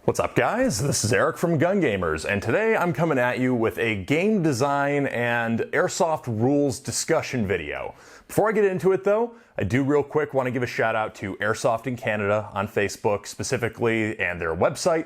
What's up, guys? This is Eric from Gun Gamers, and today I'm coming at you with a game design and airsoft rules discussion video. Before I get into it though, I do real quick want to give a shout out to Airsoft in Canada on Facebook specifically and their website.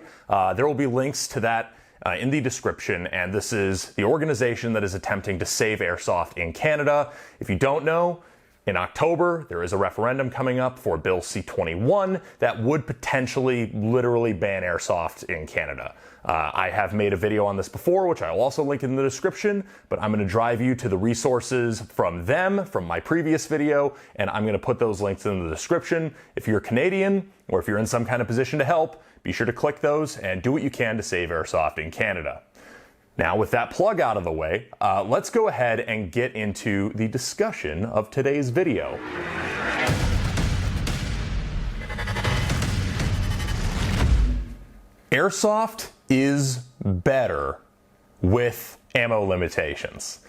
There will be links to that in the description, and this is the organization that is attempting to save airsoft in Canada. If you don't know, in October, there is a referendum coming up for Bill C-21 that would potentially literally ban airsoft in Canada. I have made a video on this before, which I'll also link in the description, but I'm going to drive you to the resources from them, from my previous video, and I'm going to put those links in the description. If you're Canadian, or if you're in some kind of position to help, be sure to click those and do what you can to save airsoft in Canada. Now, with that plug out of the way, let's go ahead and get into the discussion of today's video. Airsoft is better with ammo limitations.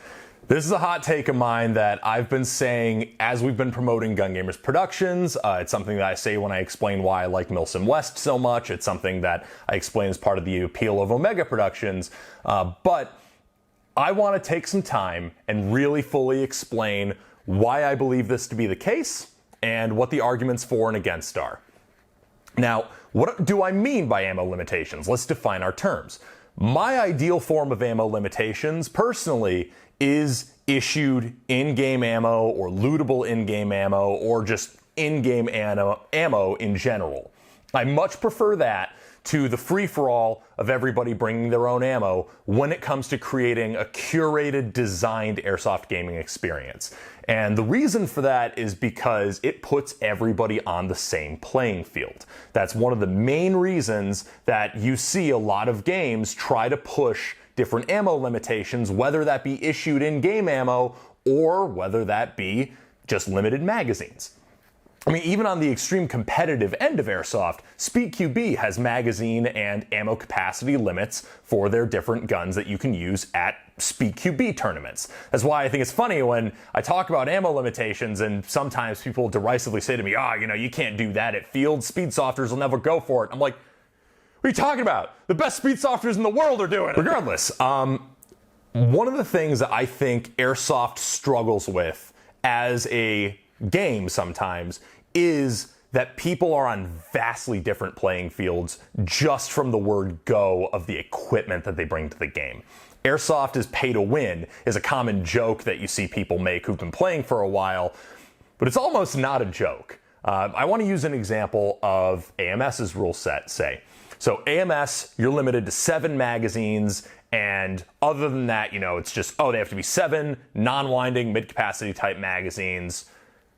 This is a hot take of mine that I've been saying as we've been promoting Gun Gamers Productions. It's something that I say when I explain why I like Milsim West so much. It's something that I explain as part of the appeal of Omega Productions. But I want to take some time and really fully explain why I believe this to be the case and what the arguments for and against are. Now, what do I mean by ammo limitations? Let's define our terms. My ideal form of ammo limitations, personally, is issued in-game ammo or lootable in-game ammo or just in-game ammo in general. I much prefer that to the free-for-all of everybody bringing their own ammo when it comes to creating a curated, designed airsoft gaming experience. And the reason for that is because it puts everybody on the same playing field. That's one of the main reasons that you see a lot of games try to push different ammo limitations, whether that be issued in-game ammo or whether that be just limited magazines. I mean, even on the extreme competitive end of airsoft, Speed QB has magazine and ammo capacity limits for their different guns that you can use at Speed QB tournaments. That's why I think it's funny when I talk about ammo limitations and sometimes people derisively say to me, you can't do that at field. Speed softers will never go for it. I'm like, what are you talking about? The best speed softers in the world are doing it. Regardless, one of the things that I think airsoft struggles with as a game sometimes is that people are on vastly different playing fields just from the word go of the equipment that they bring to the game. Airsoft is pay to win is a common joke that you see people make who've been playing for a while, but it's almost not a joke. I want to use an example of AMS's rule set, say. So AMS, you're limited to 7 magazines, and other than that, it's just, they have to be 7 non-winding mid-capacity type magazines.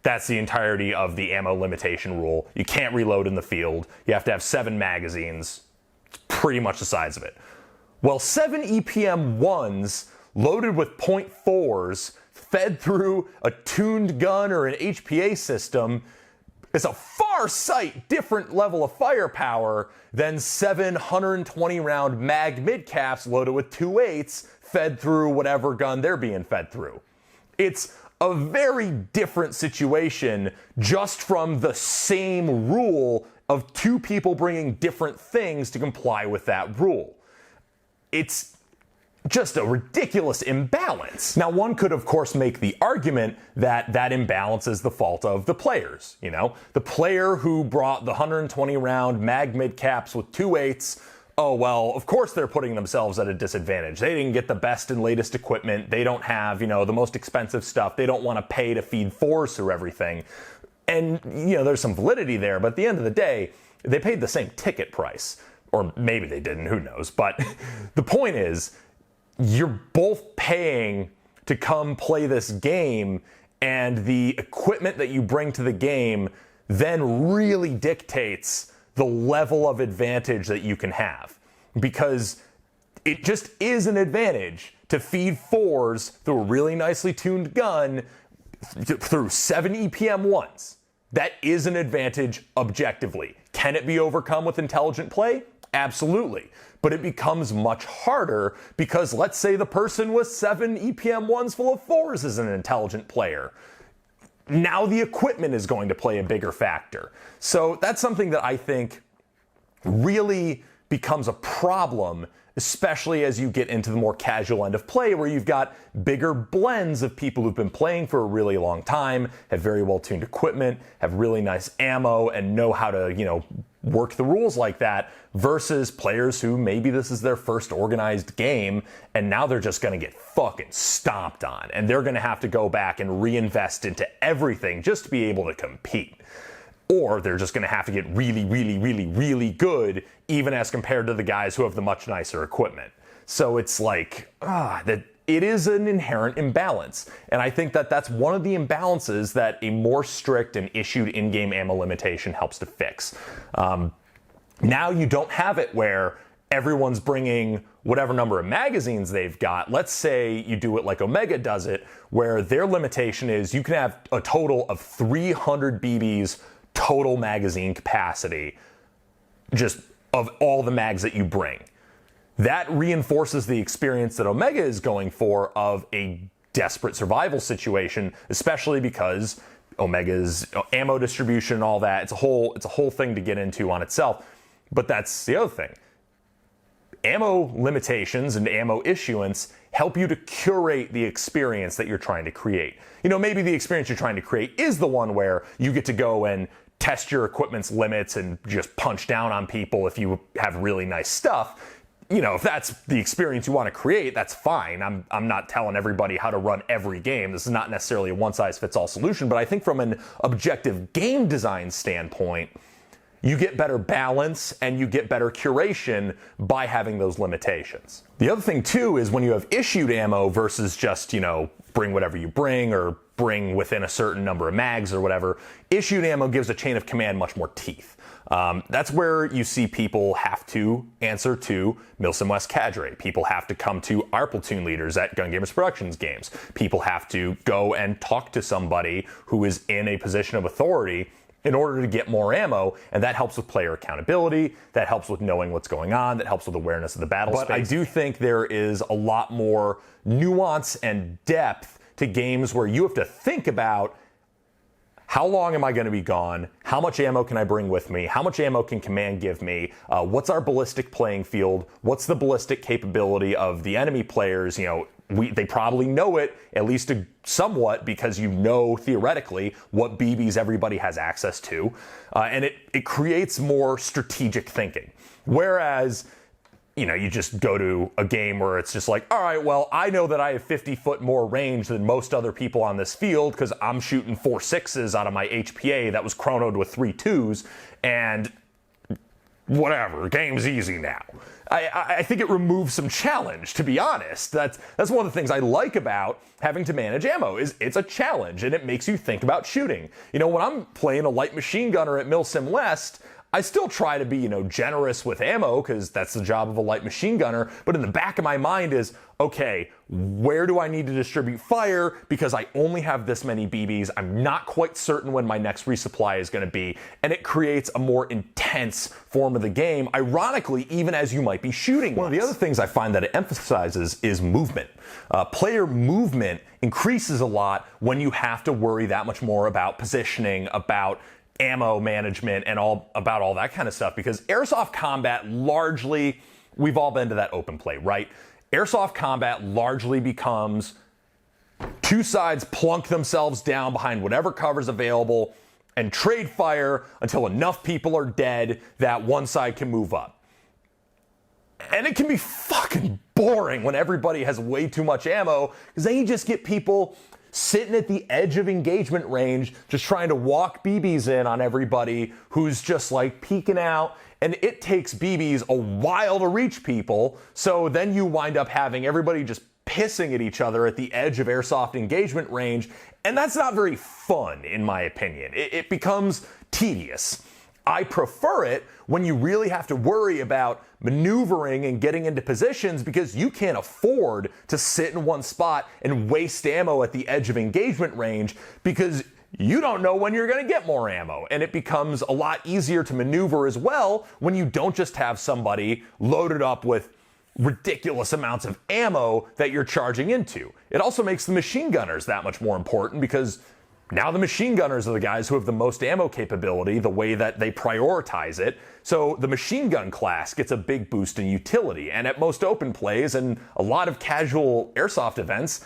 That's the entirety of the ammo limitation rule. You can't reload in the field. You have to have 7 magazines. It's pretty much the size of it. Well, 7 EPM 1s loaded with .4s fed through a tuned gun or an HPA system is a far sight different level of firepower than 7 120 round mag mid-caps loaded with 2.8s fed through whatever gun they're being fed through. It's a very different situation just from the same rule of 2 people bringing different things to comply with that rule. It's just a ridiculous imbalance. Now, one could, of course, make the argument that that imbalance is the fault of the players. The player who brought the 120 round mag mid caps with 2.8s, of course they're putting themselves at a disadvantage. They didn't get the best and latest equipment. They don't have, the most expensive stuff. They don't want to pay to feed 4s through everything. And, there's some validity there, but at the end of the day, they paid the same ticket price. Or maybe they didn't, who knows. But the point is, you're both paying to come play this game, and the equipment that you bring to the game then really dictates the level of advantage that you can have. Because it just is an advantage to feed 4s through a really nicely tuned gun through 7 EPM 1s. That is an advantage objectively. Can it be overcome with intelligent play? Absolutely. But it becomes much harder because let's say the person with 7 EPM 1s full of 4s is an intelligent player. Now the equipment is going to play a bigger factor. So that's something that I think really becomes a problem, especially as you get into the more casual end of play, where you've got bigger blends of people who've been playing for a really long time, have very well-tuned equipment, have really nice ammo, and know how to, work the rules like that, versus players who maybe this is their first organized game, and now they're just gonna get fucking stomped on, and they're gonna have to go back and reinvest into everything just to be able to compete. Or they're just going to have to get really, really, really, really good, even as compared to the guys who have the much nicer equipment. So it's like, that it is an inherent imbalance. And I think that that's one of the imbalances that a more strict and issued in-game ammo limitation helps to fix. Now you don't have it where everyone's bringing whatever number of magazines they've got. Let's say you do it like Omega does it, where their limitation is you can have a total of 300 BBs total magazine capacity, just of all the mags that you bring. That reinforces the experience that Omega is going for of a desperate survival situation, especially because Omega's ammo distribution and all that, it's a whole thing to get into on itself. But that's the other thing. Ammo limitations and ammo issuance help you to curate the experience that you're trying to create. Maybe the experience you're trying to create is the one where you get to go and test your equipment's limits and just punch down on people if you have really nice stuff. If that's the experience you want to create, that's fine. I'm not telling everybody how to run every game. This is not necessarily a one-size-fits-all solution, but I think from an objective game design standpoint, you get better balance and you get better curation by having those limitations. The other thing too is when you have issued ammo versus just, bring whatever you bring or bring within a certain number of mags or whatever, issued ammo gives a chain of command much more teeth. That's where you see people have to answer to Milsim West Cadre. People have to come to our platoon leaders at Gun Gamers Productions games. People have to go and talk to somebody who is in a position of authority in order to get more ammo, and that helps with player accountability, that helps with knowing what's going on, that helps with awareness of the battle space. But I do think there is a lot more nuance and depth to games where you have to think about how long am I going to be gone? How much ammo can I bring with me? How much ammo can command give me? What's our ballistic playing field? What's the ballistic capability of the enemy players? They probably know it, at least somewhat, because theoretically what BBs everybody has access to. And it creates more strategic thinking. Whereas, you just go to a game where it's just like, all right, well, I know that I have 50 foot more range than most other people on this field because I'm shooting 4 6s out of my HPA that was chronoed with 3 2s, and whatever, game's easy now. I think it removes some challenge, to be honest. That's one of the things I like about having to manage ammo, is it's a challenge and it makes you think about shooting. When I'm playing a light machine gunner at Milsim West, I still try to be, generous with ammo because that's the job of a light machine gunner. But in the back of my mind is, okay, where do I need to distribute fire? Because I only have this many BBs. I'm not quite certain when my next resupply is going to be. And it creates a more intense form of the game, ironically, even as you might be shooting. One of the other things I find that it emphasizes is movement. Player movement increases a lot when you have to worry that much more about positioning, about ammo management, and all that kind of stuff, because airsoft combat largely, we've all been to that open play, right? Airsoft combat largely becomes two sides plunk themselves down behind whatever cover's available and trade fire until enough people are dead that one side can move up. And it can be fucking boring when everybody has way too much ammo, because then you just get people sitting at the edge of engagement range, just trying to walk BBs in on everybody who's just like peeking out. And it takes BBs a while to reach people. So then you wind up having everybody just pissing at each other at the edge of airsoft engagement range. And that's not very fun, in my opinion. It becomes tedious. I prefer it when you really have to worry about maneuvering and getting into positions, because you can't afford to sit in one spot and waste ammo at the edge of engagement range, because you don't know when you're going to get more ammo. And it becomes a lot easier to maneuver as well when you don't just have somebody loaded up with ridiculous amounts of ammo that you're charging into. It also makes the machine gunners that much more important, because Now the machine gunners are the guys who have the most ammo capability, the way that they prioritize it. So the machine gun class gets a big boost in utility. And at most open plays and a lot of casual airsoft events,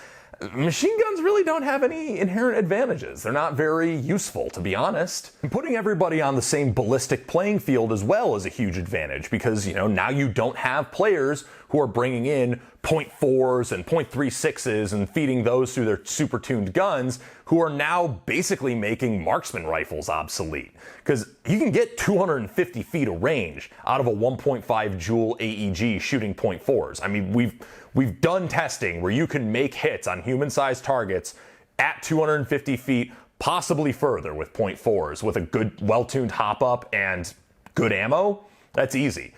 machine guns really don't have any inherent advantages. They're not very useful, to be honest. And putting everybody on the same ballistic playing field as well is a huge advantage because, now you don't have players who are bringing in .4s and .36s and feeding those through their super tuned guns who are now basically making marksman rifles obsolete. Because you can get 250 feet of range out of a 1.5 joule AEG shooting .4s. I mean, we've done testing where you can make hits on human-sized targets at 250 feet, possibly further with .4s, with a good, well-tuned hop-up and good ammo. That's easy.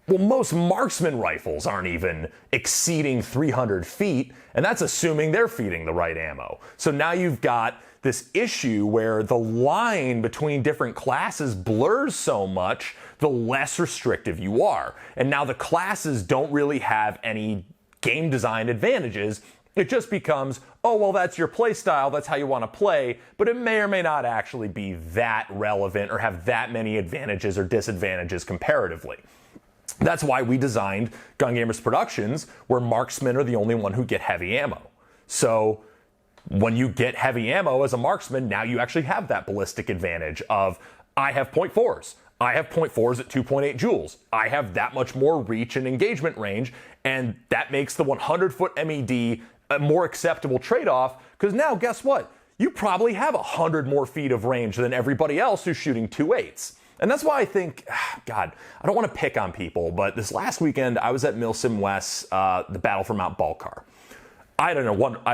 Well, most marksman rifles aren't even exceeding 300 feet, and that's assuming they're feeding the right ammo. So now you've got this issue where the line between different classes blurs so much, the less restrictive you are. And now the classes don't really have any game design advantages. It just becomes, oh, well, that's your play style, that's how you want to play, but it may or may not actually be that relevant or have that many advantages or disadvantages comparatively. That's why we designed Gun Gamers Productions, where marksmen are the only one who get heavy ammo. So when you get heavy ammo as a marksman, now you actually have that ballistic advantage of, I have .4s. I have .4s at 2.8 joules. I have that much more reach and engagement range, and that makes the 100-foot MED a more acceptable trade-off, because now, guess what? You probably have 100 more feet of range than everybody else who's shooting .28s. And that's why I think, God, I don't want to pick on people, but this last weekend I was at Milsim West's the Battle for Mount Balcar. I had a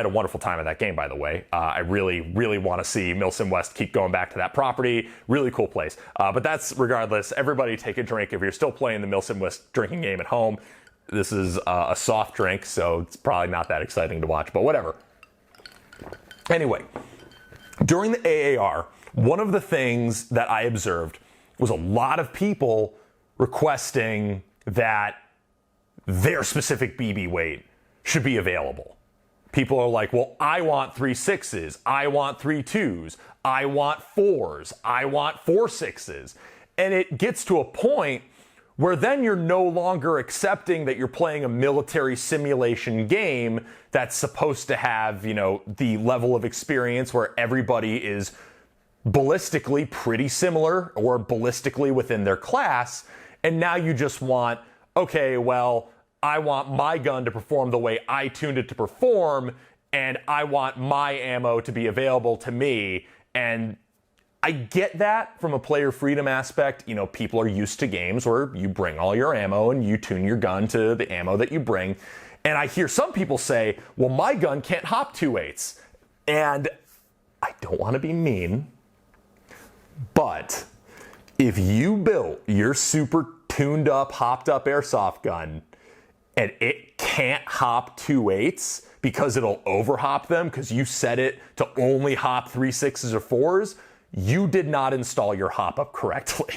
wonderful time at that game, by the way. I really, really want to see Milsim West keep going back to that property. Really cool place. But that's regardless. Everybody take a drink. If you're still playing the Milsim West drinking game at home, this is a soft drink, so it's probably not that exciting to watch, but whatever. Anyway, during the AAR, one of the things that I observed was a lot of people requesting that their specific BB weight should be available. People are like, well, I want 3 6s, I want 3 2s, I want 4s, I want 4 6s. And it gets to a point where then you're no longer accepting that you're playing a military simulation game that's supposed to have, the level of experience where everybody is ballistically pretty similar or ballistically within their class, and now you just want, okay, well, I want my gun to perform the way I tuned it to perform, and I want my ammo to be available to me. And I get that from a player freedom aspect. People are used to games where you bring all your ammo and you tune your gun to the ammo that you bring. And I hear some people say, well, my gun can't hop 2/8. And I don't want to be mean, but if you built your super tuned up, hopped up airsoft gun and it can't hop 2/8 because it'll overhop them because you set it to only hop 3 6s or 4s, you did not install your hop up correctly.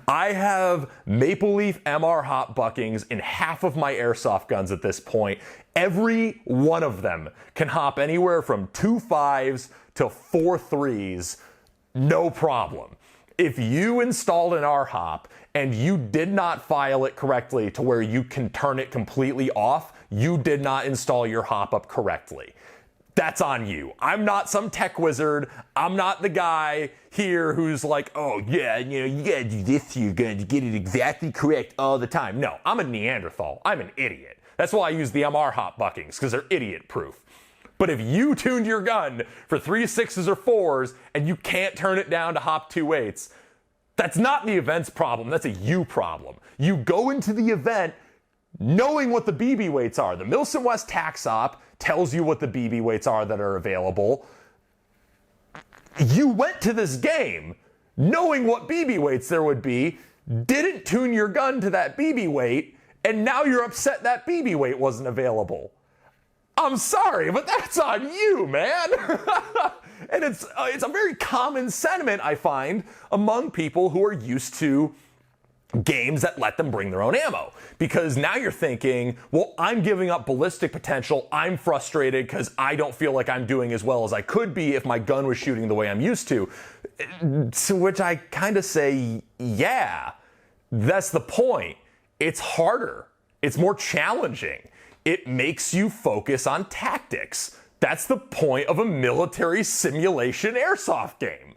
I have Maple Leaf MR hop buckings in half of my airsoft guns at this point. Every one of them can hop anywhere from 2 5s to 4 3s. No problem. If you installed an R-hop and you did not file it correctly to where you can turn it completely off, you did not install your hop up correctly. That's on you. I'm not some tech wizard. I'm not the guy here who's like, oh yeah, you gotta do this, you're gonna get it exactly correct all the time. No, I'm a Neanderthal. I'm an idiot. That's why I use the MR hop buckings, because they're idiot proof. But if you tuned your gun for 3 6s or 4s and you can't turn it down to hop 2/8, that's not the event's problem, that's a you problem. You go into the event knowing what the BB weights are. The Milsim West tax op tells you what the BB weights are that are available. You went to this game knowing what BB weights there would be, didn't tune your gun to that BB weight, and now you're upset that BB weight wasn't available. I'm sorry, but that's on you, man. And it's a very common sentiment, I find, among people who are used to games that let them bring their own ammo. Because now you're thinking, well, I'm giving up ballistic potential. I'm frustrated because I don't feel like I'm doing as well as I could be if my gun was shooting the way I'm used to. To which I kind of say, yeah, that's the point. It's harder. It's more challenging. It makes you focus on tactics. That's the point of a military simulation airsoft game.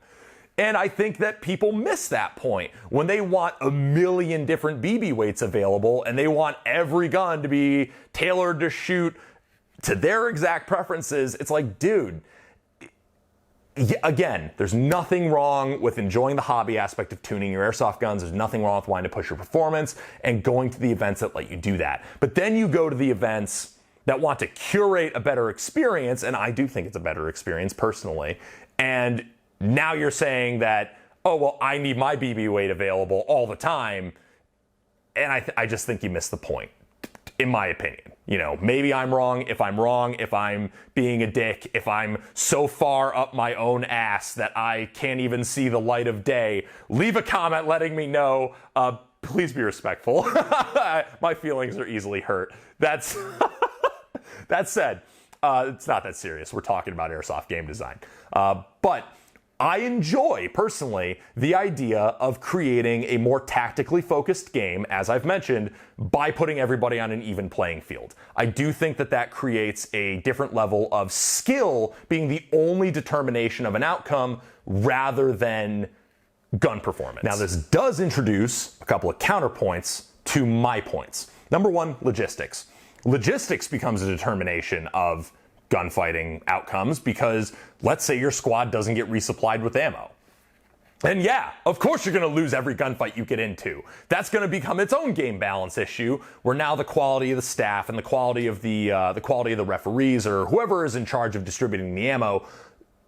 And I think that people miss that point when they want a million different BB weights available and they want every gun to be tailored to shoot to their exact preferences. It's like, dude, again, there's nothing wrong with enjoying the hobby aspect of tuning your airsoft guns. There's nothing wrong with wanting to push your performance and going to the events that let you do that. But then you go to the events that want to curate a better experience, and I do think it's a better experience personally, and now you're saying that, oh, well, I need my BB weight available all the time. And I just think you missed the point, in my opinion. You know, maybe I'm wrong, if I'm being a dick, if I'm so far up my own ass that I can't even see the light of day, leave a comment letting me know. Please be respectful. My feelings are easily hurt. That said, it's not that serious. We're talking about airsoft game design. But I enjoy, personally, the idea of creating a more tactically focused game, as I've mentioned, by putting everybody on an even playing field. I do think that that creates a different level of skill being the only determination of an outcome rather than gun performance. Now, this does introduce a couple of counterpoints to my points. Number one, logistics. Logistics becomes a determination of gunfighting outcomes because let's say your squad doesn't get resupplied with ammo. And yeah, of course you're going to lose every gunfight you get into. That's going to become its own game balance issue where now the quality of the staff and the quality of the referees or whoever is in charge of distributing the ammo,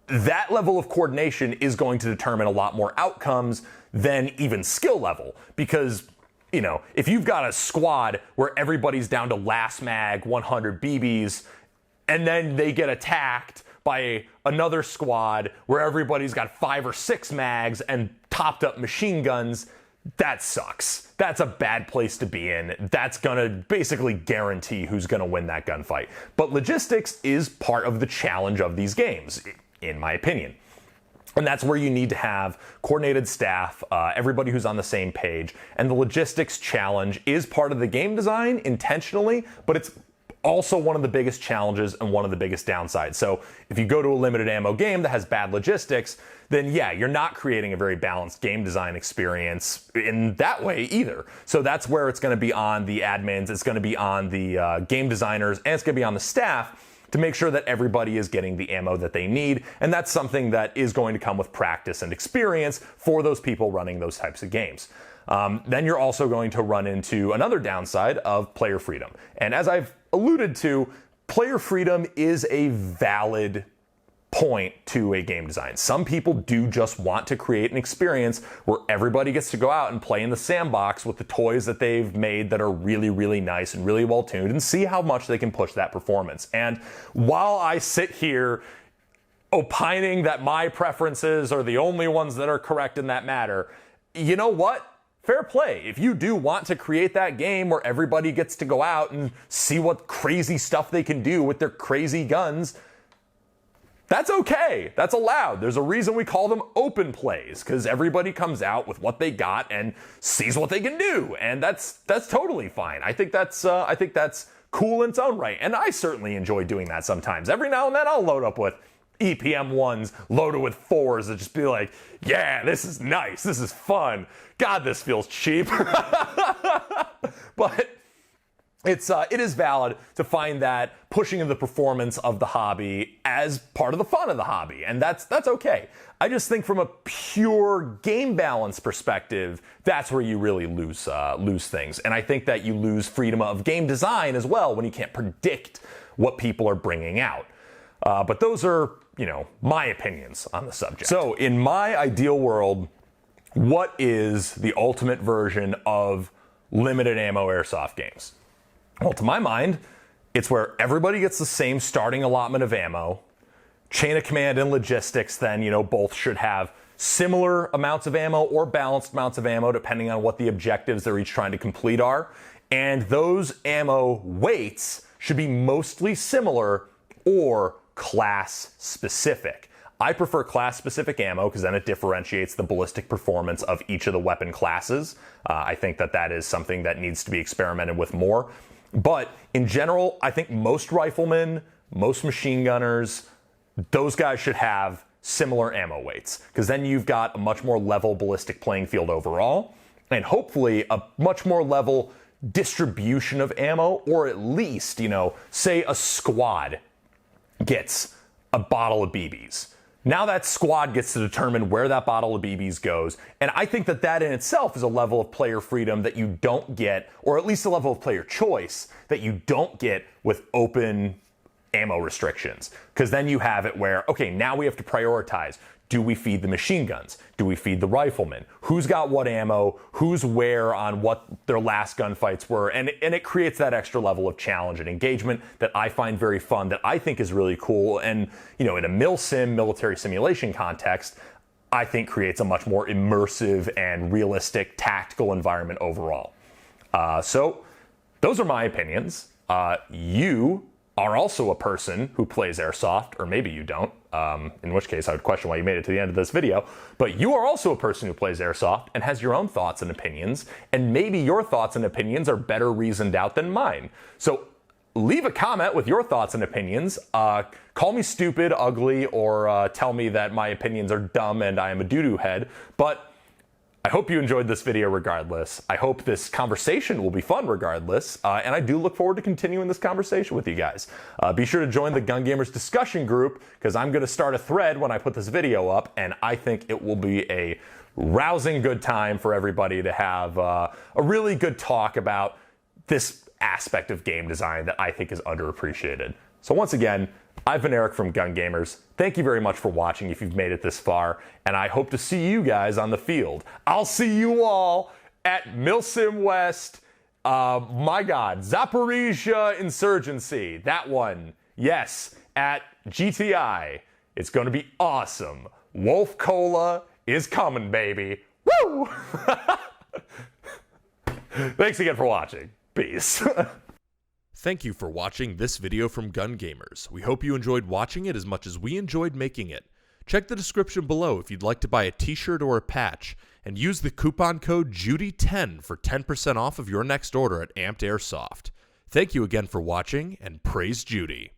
that level of coordination is going to determine a lot more outcomes than even skill level. Because, you know, if you've got a squad where everybody's down to last mag 100 BBs and then they get attacked by another squad where everybody's got 5 or 6 mags and topped up machine guns, that sucks. That's a bad place to be in. That's gonna basically guarantee who's gonna win that gunfight. But logistics is part of the challenge of these games, in my opinion. And that's where you need to have coordinated staff, everybody who's on the same page. And the logistics challenge is part of the game design intentionally, but it's also one of the biggest challenges and one of the biggest downsides. So if you go to a limited ammo game that has bad logistics, then yeah, you're not creating a very balanced game design experience in that way either. So that's where it's going to be on the admins, it's going to be on the game designers, and it's going to be on the staff to make sure that everybody is getting the ammo that they need. And that's something that is going to come with practice and experience for those people running those types of games. Then you're also going to run into another downside of player freedom. And as I've alluded to, player freedom is a valid point to a game design. Some people do just want to create an experience where everybody gets to go out and play in the sandbox with the toys that they've made that are really, really nice and really well tuned and see how much they can push that performance. And while I sit here opining that my preferences are the only ones that are correct in that matter, you know what? Fair play. If you do want to create that game where everybody gets to go out and see what crazy stuff they can do with their crazy guns, that's okay. That's allowed. There's a reason we call them open plays, because everybody comes out with what they got and sees what they can do, and that's totally fine. I think that's cool in its own right, and I certainly enjoy doing that sometimes. Every now and then I'll load up with EPM 1s loaded with 4s and just be like, yeah, this is nice, this is fun. God, this feels cheap. But it is valid to find that pushing of the performance of the hobby as part of the fun of the hobby, and that's okay. I just think from a pure game balance perspective, that's where you really lose things. And I think that you lose freedom of game design as well when you can't predict what people are bringing out. But those are, my opinions on the subject. So in my ideal world, what is the ultimate version of limited ammo airsoft games? Well, to my mind, it's where everybody gets the same starting allotment of ammo. Chain of command and logistics then, both should have similar amounts of ammo or balanced amounts of ammo, depending on what the objectives they're each trying to complete are. And those ammo weights should be mostly similar or class specific. I prefer class specific ammo because then it differentiates the ballistic performance of each of the weapon classes. I think that that is something that needs to be experimented with more. But in general, I think most riflemen, most machine gunners, those guys should have similar ammo weights, because then you've got a much more level ballistic playing field overall, and hopefully a much more level distribution of ammo, or at least, say a squad gets a bottle of BBs. Now that squad gets to determine where that bottle of BBs goes, and I think that that in itself is a level of player freedom that you don't get, or at least a level of player choice that you don't get with open ammo restrictions. Because then you have it where, okay, now we have to prioritize. Do we feed the machine guns? Do we feed the riflemen? Who's got what ammo? Who's where on what their last gunfights were? And it creates that extra level of challenge and engagement that I find very fun, that I think is really cool. And, in a mil-sim, military simulation context, I think creates a much more immersive and realistic tactical environment overall. So those are my opinions. You are also a person who plays Airsoft, or maybe you don't, in which case I would question why you made it to the end of this video, but you are also a person who plays Airsoft and has your own thoughts and opinions, and maybe your thoughts and opinions are better reasoned out than mine. So leave a comment with your thoughts and opinions. Call me stupid, ugly, or tell me that my opinions are dumb and I am a doo-doo head, but I hope you enjoyed this video regardless. I hope this conversation will be fun regardless, and I do look forward to continuing this conversation with you guys. Be sure to join the Gun Gamers discussion group, because I'm going to start a thread when I put this video up, and I think it will be a rousing good time for everybody to have a really good talk about this aspect of game design that I think is underappreciated. So once again, I've been Eric from Gun Gamers. Thank you very much for watching if you've made it this far, and I hope to see you guys on the field. I'll see you all at Milsim West, Zaporizhzhia Insurgency, that one. Yes, at GTI. It's gonna be awesome. Wolf Cola is coming, baby. Woo! Thanks again for watching. Peace. Thank you for watching this video from Gun Gamers. We hope you enjoyed watching it as much as we enjoyed making it. Check the description below if you'd like to buy a t-shirt or a patch, and use the coupon code JUDY10 for 10% off of your next order at Amped Airsoft. Thank you again for watching, and praise Judy.